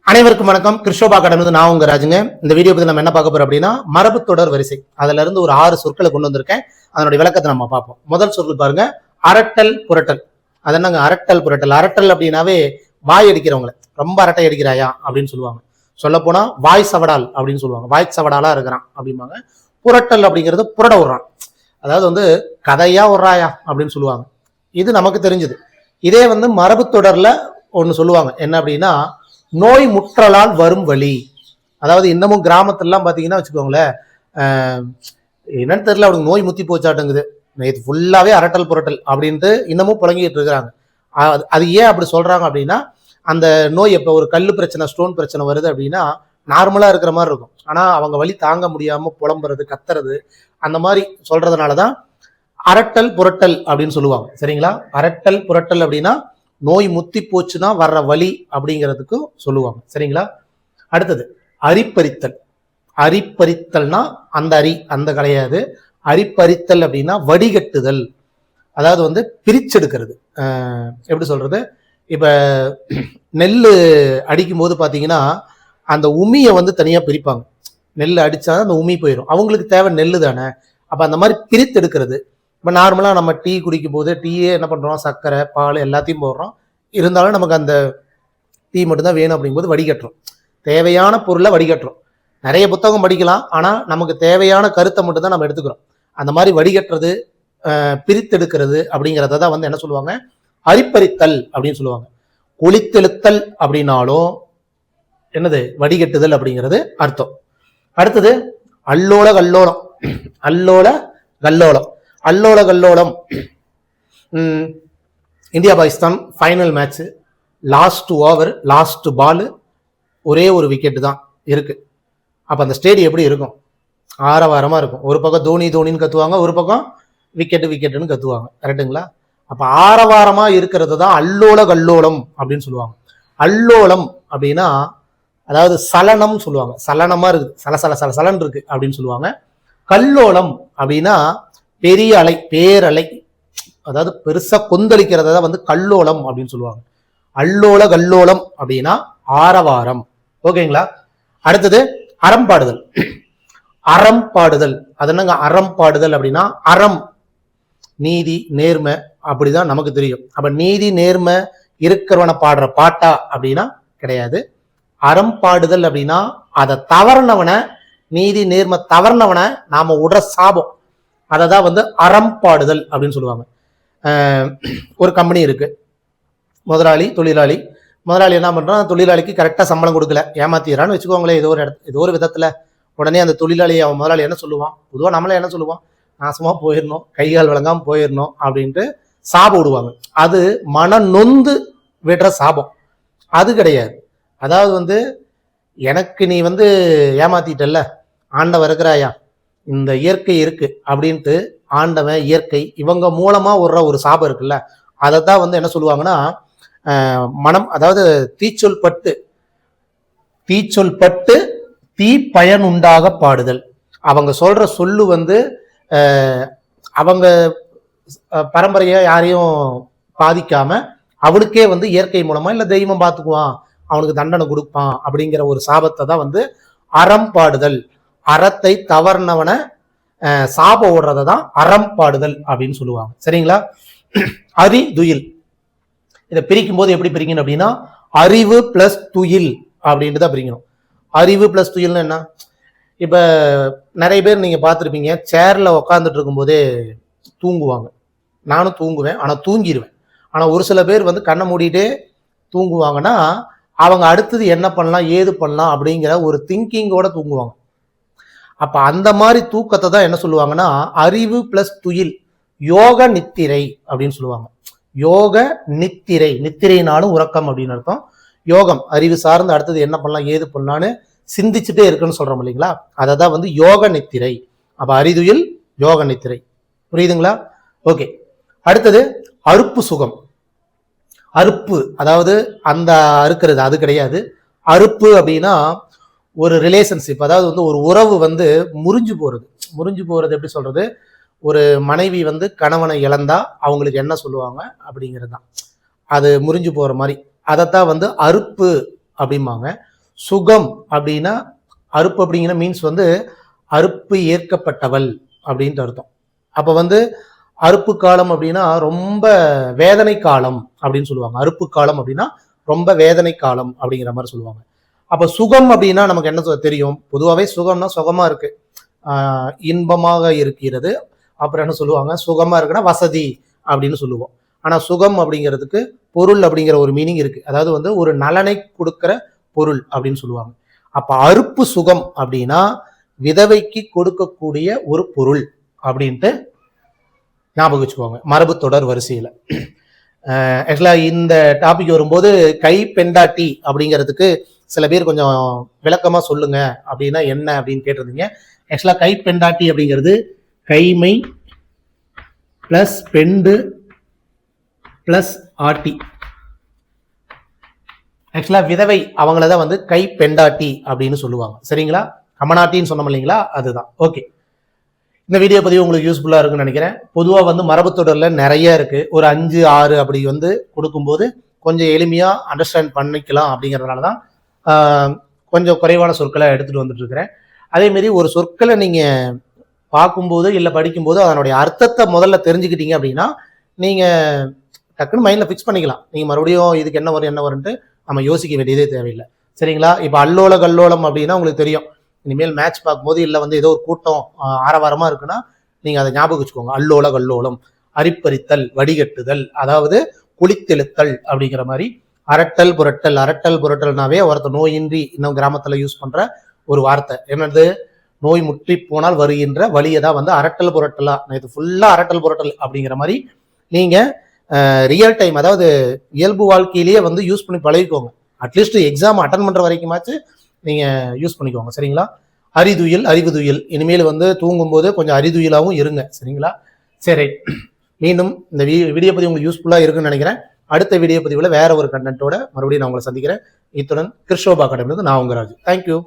அனைவருக்கும் வணக்கம். கிருஷ்ணோபா கடந்து நான் உங்க ராஜுங்க. இந்த வீடியோ பத்தி நம்ம என்ன பார்க்க போறோம் அப்படின்னா, மரபு தொடர் வரிசை. அதுல இருந்து ஒரு 6 சொற்களை கொண்டு வந்திருக்கேன். அதனுடைய விளக்கத்தை நம்ம பார்ப்போம். முதல் சொற்கள் பாருங்க, அரட்டல் புரட்டல். அது என்னங்க அரட்டல் புரட்டல்? அரட்டல் அப்படின்னாவே வாய் அடிக்கிறவங்களை, ரொம்ப அரட்டை அடிக்கிறாயா அப்படின்னு சொல்லுவாங்க. சொல்ல போனா வாய் சவடால் அப்படின்னு சொல்லுவாங்க. வாய் சவடாலா இருக்கிறான் அப்படிம்பாங்க. புரட்டல் அப்படிங்கிறது புரட விடுறான், அதாவது வந்து கதையா விடுறாயா அப்படின்னு சொல்லுவாங்க. இது நமக்கு தெரிஞ்சது. இதே வந்து மரபு தொடர்ல ஒன்னு சொல்லுவாங்க, என்ன அப்படின்னா நோய் முற்றலால் வரும் வழி. அதாவது இன்னமும் கிராமத்துலாம் பாத்தீங்கன்னா வச்சுக்கோங்களேன், என்னன்னு தெரியல, அவனுக்கு நோய் முத்தி போச்சாட்டுங்குது, நேற்று ஃபுல்லாவே அரட்டல் புரட்டல் அப்படின்ட்டு இன்னமும் புழங்கிட்டு இருக்கிறாங்க. அது ஏன் அப்படி சொல்றாங்க அப்படின்னா, அந்த நோய் எப்போ ஒரு கல் பிரச்சனை ஸ்டோன் பிரச்சனை வருது அப்படின்னா நார்மலா இருக்கிற மாதிரி இருக்கும், ஆனா அவங்க வலி தாங்க முடியாம புலம்புறது கத்துறது அந்த மாதிரி சொல்றதுனாலதான் அரட்டல் புரட்டல் அப்படின்னு சொல்லுவாங்க. சரிங்களா? அரட்டல் புரட்டல் அப்படின்னா நோய் முத்தி போச்சுன்னா வர்ற வலி அப்படிங்கிறதுக்கும் சொல்லுவாங்க. சரிங்களா? அடுத்தது அரிப்பறித்தல். அரிப்பறித்தல்னா அந்த அந்த கிடையாது. அரிப்பறித்தல் அப்படின்னா வடிகட்டுதல், அதாவது வந்து பிரிச்செடுக்கிறது. எப்படி சொல்றது, இப்ப நெல் அடிக்கும் போது பாத்தீங்கன்னா அந்த உமியை வந்து தனியா பிரிப்பாங்க. நெல் அடிச்சா அந்த உமி போயிடும், அவங்களுக்கு தேவை நெல் தானே. அப்ப அந்த மாதிரி பிரித்தெடுக்கிறது. இப்போ நார்மலாக நம்ம டீ குடிக்கும் போது டீயே என்ன பண்ணுறோம், சர்க்கரை பால் எல்லாத்தையும் போடுறோம், இருந்தாலும் நமக்கு அந்த டீ மட்டும்தான் வேணும் அப்படிங்கும்போது வடிகட்டுறோம். தேவையான பொருளை வடிகட்டுறோம். நிறைய புத்தகம் படிக்கலாம், ஆனால் நமக்கு தேவையான கருத்தை மட்டும் தான் நம்ம எடுத்துக்கிறோம். அந்த மாதிரி வடிகட்டுறது பிரித்தெடுக்கிறது அப்படிங்கிறத தான் வந்து என்ன சொல்லுவாங்க, அரிப்பறித்தல் அப்படின்னு சொல்லுவாங்க. ஒளித்தெழுத்தல் அப்படின்னாலும் என்னது, வடிகட்டுதல் அப்படிங்கிறது அர்த்தம். அடுத்தது அல்லோல கல்லோலம். அல்லோல கல்லோலம். அல்லோல கல்லோலம், India Pakistan final match, last over last ball, ஒரே ஒரு விக்கெட்டு தான் இருக்கு. அப்போ அந்த ஸ்டேடியம் எப்படி இருக்கும், ஆரவாரமாக இருக்கும். ஒரு பக்கம் தோனி தோனின்னு கத்துவாங்க, ஒரு பக்கம் விக்கெட்டு விக்கெட்டுன்னு கத்துவாங்க. கரெக்டுங்களா? அப்போ ஆரவாரமாக இருக்கிறது தான் அல்லோல கல்லோலம் அப்படின்னு சொல்லுவாங்க. அல்லோலம் அப்படின்னா அதாவது சலனம் சொல்லுவாங்க, சலனமாக இருக்குது, சலசல சலசலன் இருக்கு அப்படின்னு சொல்லுவாங்க. கல்லோலம் அப்படின்னா பெரிய அலை, பேரலை, அதாவது பெருசா கொந்தளிக்கிறத வந்து கல்லோலம் அப்படின்னு சொல்லுவாங்க. அல்லோல கல்லோலம் அப்படின்னா ஆரவாரம். ஓகேங்களா? அடுத்தது அறம்பாடுதல். அறம்பாடுதல் அது என்னங்க, அறம்பாடுதல் அப்படின்னா அறம் நீதி நேர்மை அப்படிதான் நமக்கு தெரியும். அப்ப நீதி நேர்மை இருக்கிறவனை பாடுற பாட்டா அப்படின்னா கிடையாது. அறம்பாடுதல் அப்படின்னா அதை தவறுனவனை, நீதி நேர்மை தவறுனவனை நாம உடற சாபம், அதை தான் வந்து அறம்பாடுதல் அப்படின்னு சொல்லுவாங்க. ஒரு கம்பெனி இருக்கு, முதலாளி தொழிலாளி. முதலாளி என்ன பண்றான், தொழிலாளிக்கு கரெக்டாக சம்பளம் கொடுக்கல, ஏமாத்திடுறான்னு வச்சுக்கோங்களேன். ஏதோ ஒரு விதத்துல உடனே அந்த தொழிலாளி அவன் முதலாளி என்ன சொல்லுவான், பொதுவாக நம்மளே என்ன சொல்லுவான், நாசமா போயிடணும், கைகால் விளங்காம போயிடணும் அப்படின்ட்டு சாபம் விடுவாங்க. அது மன நொந்து விடுற சாபம், அது கிடையாது. அதாவது வந்து எனக்கு நீ வந்து ஏமாத்திட்டல்ல, ஆண்டவன் இருக்கிறாயா, இந்த இயற்கை இருக்கு அப்படின்ட்டு ஆண்டவன் இயற்கை இவங்க மூலமா விடுற ஒரு சாபம் இருக்குல்ல, அதைத்தான் வந்து என்ன சொல்லுவாங்கன்னா மனம், அதாவது தீச்சொல் பட்டு தீ பயன் உண்டாக பாடுதல். அவங்க சொல்ற சொல்லு வந்து அவங்க பரம்பரையா யாரையும் பாதிக்காம அவனுக்கே வந்து இயற்கை மூலமா இல்ல தெய்வம் பார்த்துக்குவான், அவனுக்கு தண்டனை கொடுப்பான் அப்படிங்கிற ஒரு சாபத்தை தான் வந்து அறம்பாடுதல். அறத்தை தவறுனவனை சாப ஓடுறதை தான் அறம்பாடுதல் அப்படின்னு சொல்லுவாங்க. சரிங்களா? அரி துயில், இதை பிரிக்கும் போது எப்படி பிரிக்கணும் அப்படின்னா அறிவு பிளஸ் துயில் அப்படின்ட்டு தான் பிரிக்கணும். அறிவு பிளஸ் துயில்னு என்ன, இப்ப நிறைய பேர் நீங்க பார்த்துருப்பீங்க, சேர்ல உக்காந்துட்டு இருக்கும் போதே தூங்குவாங்க. நானும் தூங்குவேன், ஆனா தூங்கிடுவேன். ஆனா ஒரு சில பேர் வந்து கண்ணை மூடிட்டே தூங்குவாங்கன்னா அவங்க அடுத்தது என்ன பண்ணலாம் ஏது பண்ணலாம் அப்படிங்கிற ஒரு திங்கிங்கோட தூங்குவாங்க. அப்ப அந்த மாதிரி தூக்கத்தை தான் என்ன சொல்லுவாங்கன்னா அறிவு பிளஸ் துயில், யோக நித்திரை அப்படின்னு சொல்லுவாங்க. யோக நித்திரை, நித்திரைனாலும் உறக்கம் அப்படின்னு அர்த்தம். யோகம் அறிவு சார்ந்து அடுத்தது என்ன பண்ணலாம் ஏது பண்ணலான்னு சிந்திச்சுட்டே இருக்குன்னு சொல்றோம் இல்லைங்களா, அதை தான் வந்து யோக நித்திரை. அப்ப அறிதுயில் யோக நித்திரை, புரியுதுங்களா? ஓகே. அடுத்தது அறுப்பு சுகம். அறுப்பு அதாவது அந்த அறுக்கிறது அது கிடையாது. அறுப்பு அப்படின்னா ஒரு ரிலேஷன்ஷிப், அதாவது வந்து ஒரு உறவு வந்து முறிஞ்சு போறது எப்படி சொல்றது, ஒரு மனைவி வந்து கணவனை இழந்தா அவங்களுக்கு என்ன சொல்லுவாங்க அப்படிங்கிறது தான், அது முறிஞ்சு போற மாதிரி, அதைத்தான் வந்து அறுப்பு அப்படிம்பாங்க. சுகம் அப்படின்னா அறுப்பு அப்படிங்கிற மீன்ஸ் வந்து அறுப்பு ஏற்கப்பட்டவள் அப்படின்ட்டு அர்த்தம். அப்ப வந்து அறுப்பு காலம் அப்படின்னா ரொம்ப வேதனை காலம் அப்படின்னு சொல்லுவாங்க. அறுப்பு காலம் அப்படின்னா ரொம்ப வேதனை காலம் அப்படிங்கிற மாதிரி சொல்லுவாங்க. அப்ப சுகம் அப்படின்னா நமக்கு என்ன தெரியும்? பொதுவாகவே சுகம்னா சுகமா இருக்கு, இன்பமாக இருக்கிறது. அப்புறம் என்ன சொல்லுவாங்க? சுகமா இருக்குன்னா வசதி அப்படின்னு சொல்லுவோம். ஆனா சுகம் அப்படிங்கிறதுக்கு பொருள் அப்படிங்கிற ஒரு மீனிங் இருக்கு. அதாவது வந்து ஒரு நலனை கொடுக்கிற பொருள் அப்படின்னு சொல்லுவாங்க. அப்ப அறுப்பு சுகம் அப்படின்னா விதவைக்கு கொடுக்கக்கூடிய ஒரு பொருள் அப்படின்ட்டு ஞாபகம் வச்சுக்கோங்க மரபு தொடர் வரிசையில. ஆக்சுவலா இந்த டாபிக் வரும்போது கை பெண்டாட்டி அப்படிங்கிறதுக்கு சில பேர் கொஞ்சம் விளக்கமா சொல்லுங்க அப்படின்னா என்ன அப்படின்னு கேட்டிருந்தீங்க. ஆக்சுவலா கை பெண்டாட்டி அப்படிங்கிறது கைமை பிளஸ் பெண்டு பிளஸ் ஆட்டி. ஆக்சுவலா விதவை அவங்களதான் வந்து கை பெண்டாட்டி அப்படின்னு சொல்லுவாங்க. சரிங்களா? கமநாட்டின்னு சொன்னோம் இல்லைங்களா, அதுதான். ஓகே, இந்த வீடியோ பதிவு உங்களுக்கு யூஸ்ஃபுல்லா இருக்குன்னு நினைக்கிறேன். பொதுவாக வந்து மரபு தொடர்ல நிறைய இருக்கு. ஒரு 5, 6 அப்படி வந்து கொடுக்கும்போது கொஞ்சம் எளிமையா அண்டர்ஸ்டாண்ட் பண்ணிக்கலாம் அப்படிங்கிறதுனால தான் கொஞ்சம் குறைவான சொற்களை எடுத்துட்டு வந்துட்டு இருக்கிறேன். அதே மாதிரி ஒரு சொற்களை நீங்க பார்க்கும்போது இல்லை படிக்கும்போது அதனுடைய அர்த்தத்தை முதல்ல தெரிஞ்சுக்கிட்டீங்க அப்படின்னா நீங்க டக்குன்னு மைண்ட்ல ஃபிக்ஸ் பண்ணிக்கலாம். நீங்க மறுபடியும் இதுக்கு என்ன வரும் என்ன வரும்ட்டு நம்ம யோசிக்க வேண்டியதே தேவையில்லை. சரிங்களா? இப்போ அல்லோல கல்லோலம் அப்படின்னா உங்களுக்கு தெரியும். இனிமேல் மேட்ச் பார்க்கும்போது இல்லை வந்து ஏதோ ஒரு கூட்டம் ஆரவாரமா இருக்குன்னா நீங்க அதை ஞாபகம் வச்சுக்கோங்க. அல்லோல கல்லோலம், அரிப்பறித்தல், வடிகட்டுதல், அதாவது குளித்தெழுத்தல் அப்படிங்கிற மாதிரி. அரட்டல் புரட்டல், அரட்டல் புரட்டல்னாவே ஒருத்த நோயின்றி இன்னும் கிராமத்துல யூஸ் பண்ற ஒரு வார்த்தை. என்னது? நோய் முற்றி போனால் வருகின்ற வழியை தான் வந்து அரட்டல் புரட்டலா. இது ஃபுல்லா அரட்டல் புரட்டல் அப்படிங்கிற மாதிரி நீங்க ரியல் டைம், அதாவது இயல்பு வாழ்க்கையிலேயே வந்து யூஸ் பண்ணி பழகிக்கோங்க. அட்லீஸ்ட் எக்ஸாம் அட்டன் பண்ற வரைக்குமாச்சு நீங்க யூஸ் பண்ணிக்கோங்க. சரிங்களா? அரிதுயில், அறிவுதுயில். இனிமேல் வந்து தூங்கும்போது கொஞ்சம் அரிதுயிலாவும் இருங்க. சரிங்களா? சரி, மீண்டும் இந்த வீடியோ பதிவு உங்களுக்கு யூஸ்ஃபுல்லா இருக்குன்னு நினைக்கிறேன். அடுத்த வீடியோ பதிவுல வேற ஒரு கண்டென்ட்டோட மறுபடியும் நான் உங்களை சந்திக்கிறேன். இத்துடன் கிருஷோபா அகாடமியிலிருந்து நான் உங்க ராஜு. தேங்க்யூ.